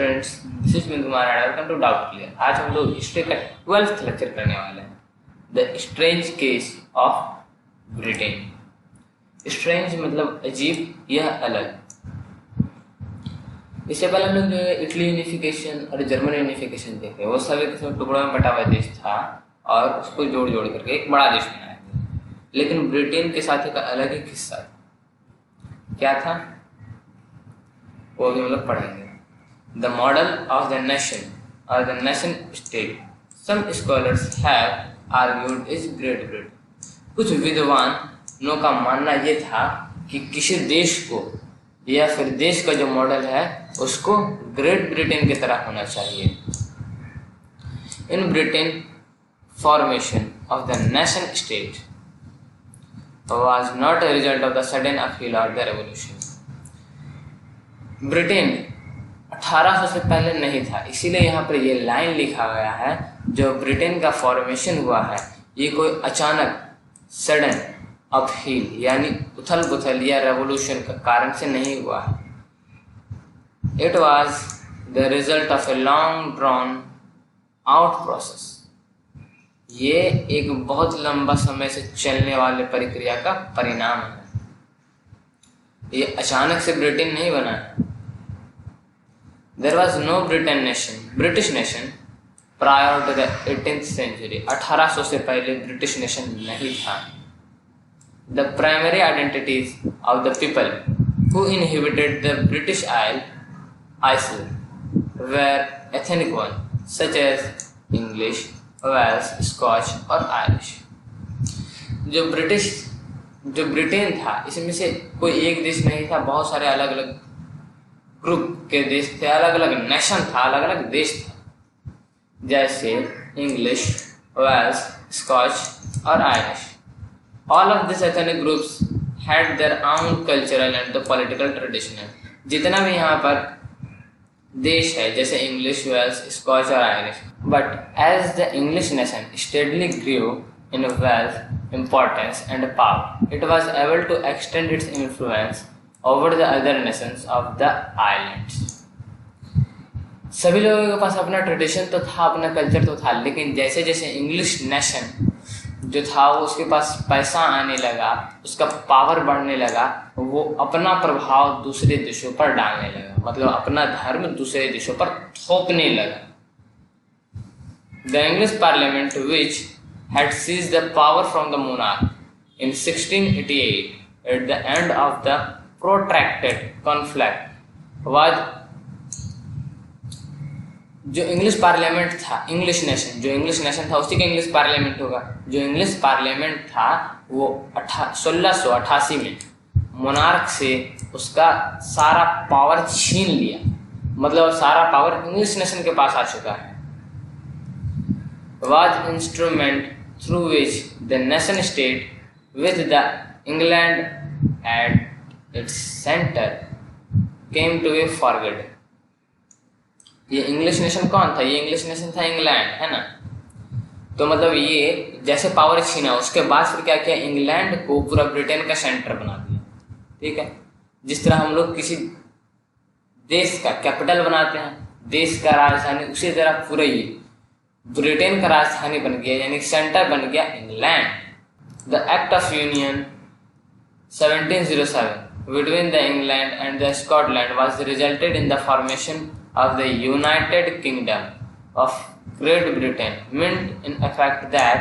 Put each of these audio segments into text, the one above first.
Students, this is Bindu Kumar and welcome to doubt clear. आज हम लोग हिस्ट्री का 12th लेक्चर करने वाले हैं, the strange case of Britain. Strange मतलब अजीब या अलग। इससे पहले हम लोग इटली यूनिफिकेशन और जर्मन यूनिफिकेशन देखे, वो सब एक टुकड़ों में बटा हुआ देश था और उसको जोड़ जोड़ करके एक बड़ा देश बनाया था। लेकिन ब्रिटेन के साथ एक अलग ही किस्सा क्या था वो भी हम लोग पढ़ेंगे। The model of the nation और the nation state, some scholars have argued is Great Britain. कुछ विद्वानों का मानना ये था कि किसी देश को या फिर देश का जो मॉडल है उसको ग्रेट ब्रिटेन की तरह होना चाहिए। In Britain formation of the nation state was not a result of the sudden upheaval or the revolution. Britain 1800 से पहले नहीं था, इसीलिए यहाँ पर ये लाइन लिखा गया है जो ब्रिटेन का फॉर्मेशन हुआ है ये कोई अचानक सडन अपहील यानी उथल पुथल या रेवोल्यूशन का कारण से नहीं हुआ है। It was the result of a long drawn out process. ये एक बहुत लंबा समय से चलने वाले प्रक्रिया का परिणाम है। ये अचानक से ब्रिटेन नहीं बना है। There was no British nation prior to the 18th century. 1800 से पहले ब्रिटिश नेशन नहीं था। The primary identities of the people who inhabited the British island were ethnic one such as English, Welsh, Scotch और Irish. जो Britain था इसमें से कोई एक देश नहीं था, बहुत सारे अलग अलग ग्रुप के देश थे, अलग अलग नेशन था, अलग अलग देश था, जैसे इंग्लिश, वेल्स, स्कॉच और Irish. All of this ethnic groups had their own cultural and the political tradition. जितना भी यहाँ पर देश है जैसे इंग्लिश, वेल्स, स्कॉच और Irish, but as the English nation steadily grew in wealth, importance and power, it was able to extend its influence over the other nations of the islands. सभी लोगों के पास अपना ट्रेडिशन तो था, अपना culture तो था, लेकिन जैसे जैसे इंग्लिश नेशन जो था वो उसके पास पैसा आने लगा, उसका पावर बढ़ने लगा, वो अपना प्रभाव दूसरे देशों पर डालने लगा, मतलब अपना धर्म दूसरे देशों पर थोपने लगा। The English Parliament, which had seized the power from the monarch in 1688 at the end of the protracted conflict, was जो इंग्लिश पार्लियामेंट था, इंग्लिश नेशन था उसी का इंग्लिश पार्लियामेंट होगा। जो इंग्लिश पार्लियामेंट था वो 1688 में मोनार्क से उसका सारा पावर छीन लिया, मतलब सारा पावर इंग्लिश नेशन के पास आ चुका है। Was instrument through which the nation state with the England at its center came to be forgotten. ये इंग्लिश नेशन कौन था? ये इंग्लिश नेशन था इंग्लैंड, है ना। तो मतलब ये जैसे पावर छीना उसके बाद फिर क्या किया, इंग्लैंड को पूरा ब्रिटेन का सेंटर बना दिया। ठीक है, जिस तरह हम लोग किसी देश का कैपिटल बनाते हैं, देश का राजधानी, उसी तरह पूरा ये ब्रिटेन का राजधानी बन गया, यानी सेंटर बन गया England. The act of union 1707 between the England and the Scotland was resulted in the formation of the United kingdom of great Britain, meant in effect that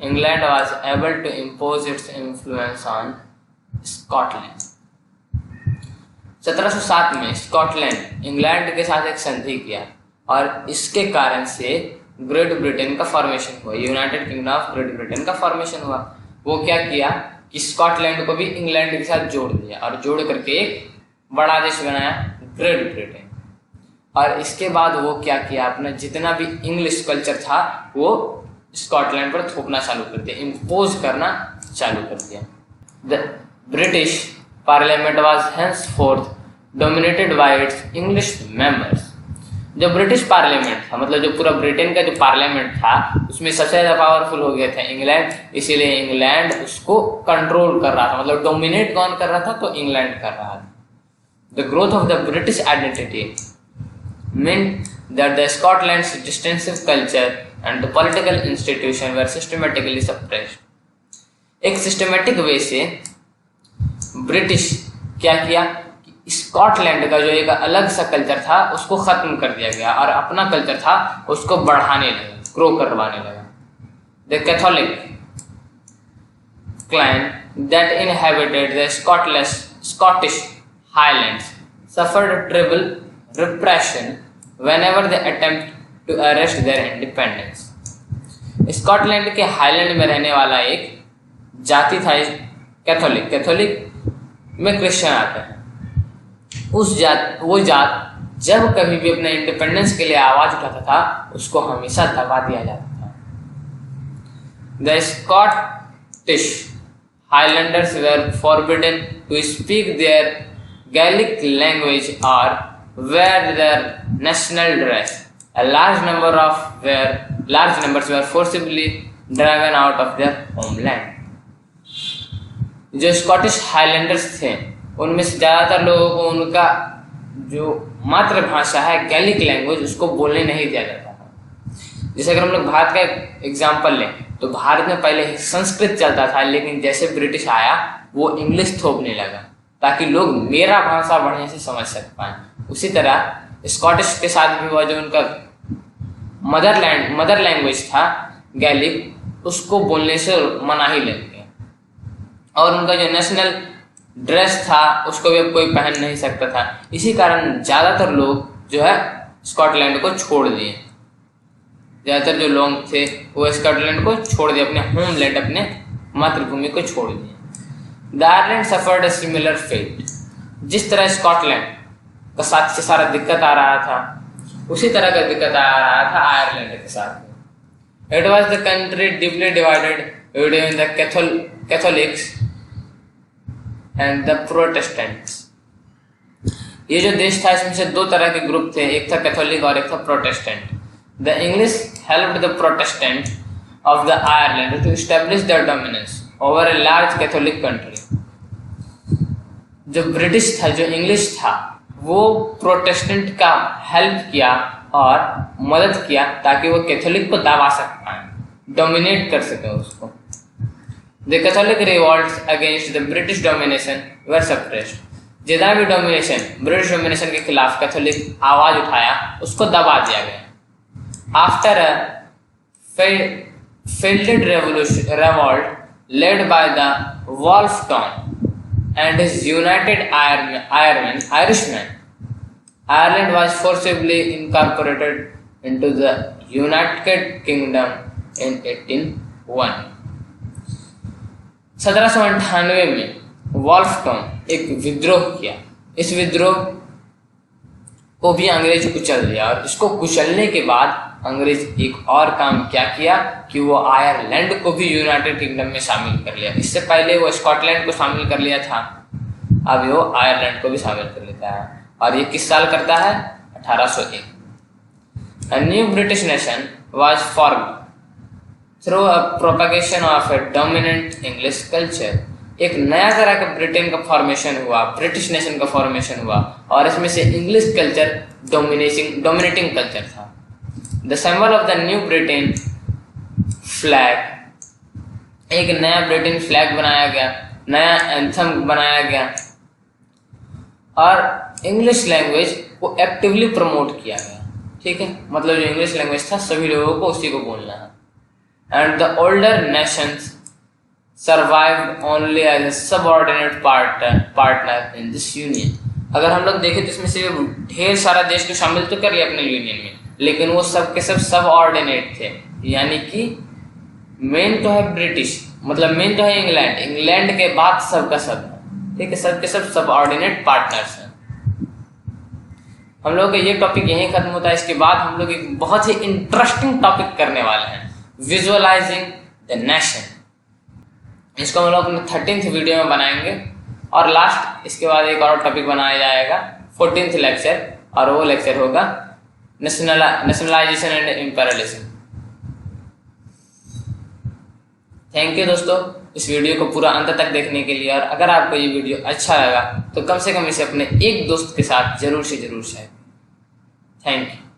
England was able to impose its influence on Scotland. 1707 में Scotland England के साथ एक संधि किया और इसके कारण से ग्रेट ब्रिटेन का फॉर्मेशन हुआ, United kingdom of great Britain का फॉर्मेशन हुआ। वो क्या किया कि स्कॉटलैंड को भी इंग्लैंड के साथ जोड़ दिया और जोड़ करके एक बड़ा देश बनाया ग्रेट ब्रिटेन। और इसके बाद वो क्या किया, अपना जितना भी इंग्लिश कल्चर था वो स्कॉटलैंड पर थोपना चालू कर दिया, इम्पोज करना चालू कर दिया। The British parliament was henceforth dominated by its English members. जो ब्रिटिश पार्लियामेंट था, मतलब जो पूरा ब्रिटेन का जो पार्लियामेंट था उसमें सबसे ज़्यादा पावरफुल हो गया था इंग्लैंड, इसीलिए इंग्लैंड उसको कंट्रोल कर रहा था, मतलब डोमिनेट कौन कर रहा था, तो इंग्लैंड कर रहा था। The growth of the British identity meant that the Scotland's distinctive culture and the political institution were systematically suppressed. एक सिस्टमेटिक वे से ब्रिटिश क्या किया कि स्कॉटलैंड का जो एक अलग सा कल्चर था उसको खत्म कर दिया गया और अपना कल्चर था उसको बढ़ाने लगा, ग्रो करवाने लगा। The Catholic clan that inhabited the Scottish Highlands suffered terrible repression whenever they attempt to arrest their independence. Scotland के हाईलैंड में रहने वाला एक जाति था कैथोलिक में क्रिश्चियन आता है। वो जात जब कभी भी अपने इंडिपेंडेंस के लिए आवाज उठाता था उसको हमेशा दबा दिया जाता था। The Scottish Highlanders were forbidden to speak their Gaelic language or wear their national dress. Large numbers were forcibly driven out of their homeland. जो स्कॉटिश हाईलैंडर्स थे उनमें से ज़्यादातर लोगों को उनका जो मातृभाषा है गैलिक लैंग्वेज उसको बोलने नहीं दिया जाता था। जैसे अगर हम लोग भारत का एग्जाम्पल लें तो भारत में पहले संस्कृत चलता था, लेकिन जैसे ब्रिटिश आया वो इंग्लिश थोपने लगा ताकि लोग मेरा भाषा बढ़िया से समझ सक पाए। उसी तरह स्कॉटिश के साथ भी हुआ, जो उनका मदर लैंग्वेज था गैलिक उसको बोलने से मनाही लग गया और उनका जो नेशनल ड्रेस था उसको भी अब कोई पहन नहीं सकता था। इसी कारण ज़्यादातर लोग जो है स्कॉटलैंड को छोड़ दिए। ज़्यादातर जो लोग थे वो स्कॉटलैंड को छोड़ दिए, अपने होमलैंड अपने मातृभूमि को छोड़ दिए। The Ireland suffered a similar fate. जिस तरह स्कॉटलैंड का साथ से सारा दिक्कत आ रहा था उसी तरह का दिक्कत आ रहा था आयरलैंड के साथ। It was the country deeply divided between the Catholics and the Protestants. ये जो देश था इसमें से दो तरह के ग्रुप थे, एक था कैथोलिक और एक था Protestant. The English helped the Protestants of the Ireland to establish their dominance over a large Catholic country. जो ब्रिटिश था, जो इंग्लिश था, वो प्रोटेस्टेंट का हेल्प किया और मदद किया ताकि वो कैथोलिक को दबा सक पाए, डोमिनेट कर सके उसको। The Catholic revolts against the British domination were suppressed. जितना भी डोमिनेशन ब्रिटिश डोमिनेशन के खिलाफ कैथोलिक आवाज उठाया उसको दबा दिया गया। After a failed revolt led by the Wolfton and his united Irishmen, Ireland was forcibly incorporated into the United Kingdom in 1801. 1798 में वॉल्फटॉन एक विद्रोह किया। इस विद्रोह को भी अंग्रेज कुचल दिया और इसको कुचलने के बाद अंग्रेज एक और काम क्या किया कि वो आयरलैंड को भी यूनाइटेड किंगडम में शामिल कर लिया। इससे पहले वो स्कॉटलैंड को शामिल कर लिया था, अब वो आयरलैंड को भी शामिल कर लेता है। और ये किस साल करता है? 1801। A new British nation was formed through a propagation of a dominant English culture. एक नया तरह का ब्रिटेन का फॉर्मेशन हुआ, ब्रिटिश नेशन का फॉर्मेशन हुआ और इसमें से इंग्लिश कल्चर डोमिनेटिंग कल्चर था। The symbol of the new Britain flag, एक नया ब्रिटेन फ्लैग बनाया गया, नया एंथम बनाया गया और इंग्लिश लैंग्वेज को एक्टिवली प्रमोट किया गया। ठीक है, मतलब जो इंग्लिश लैंग्वेज था सभी लोगों को उसी को बोलना है। And the older Nations survived only as a subordinate partner in this union. अगर हम लोग देखें तो इसमें से ढेर सारा देश को शामिल तो कर लिया अपने यूनियन में, लेकिन वो सब के सब सबऑर्डिनेट थे। यानी कि मेन तो है ब्रिटिश, मतलब मेन तो है इंग्लैंड के बाद सब का सब है। ठीक है, सब के सब सबऑर्डिनेट पार्टनर्स हैं। हम लोग का ये टॉपिक यहीं खत्म होता है। इसके बाद हम लोग एक बहुत ही इंटरेस्टिंग टॉपिक करने वाले हैं, विजुअलाइजिंग द नेशन। इसको हम लोग अपने 13th वीडियो में बनाएंगे और लास्ट इसके बाद एक और टॉपिक बनाया जाएगा 14th लेक्चर, और वो लेक्चर होगा nationalisation and imperialism. Thank you दोस्तों इस वीडियो को पूरा अंत तक देखने के लिए। और अगर आपको ये वीडियो अच्छा लगा तो कम से कम इसे अपने एक दोस्त के साथ जरूर से जरूर शेयर। Thank you.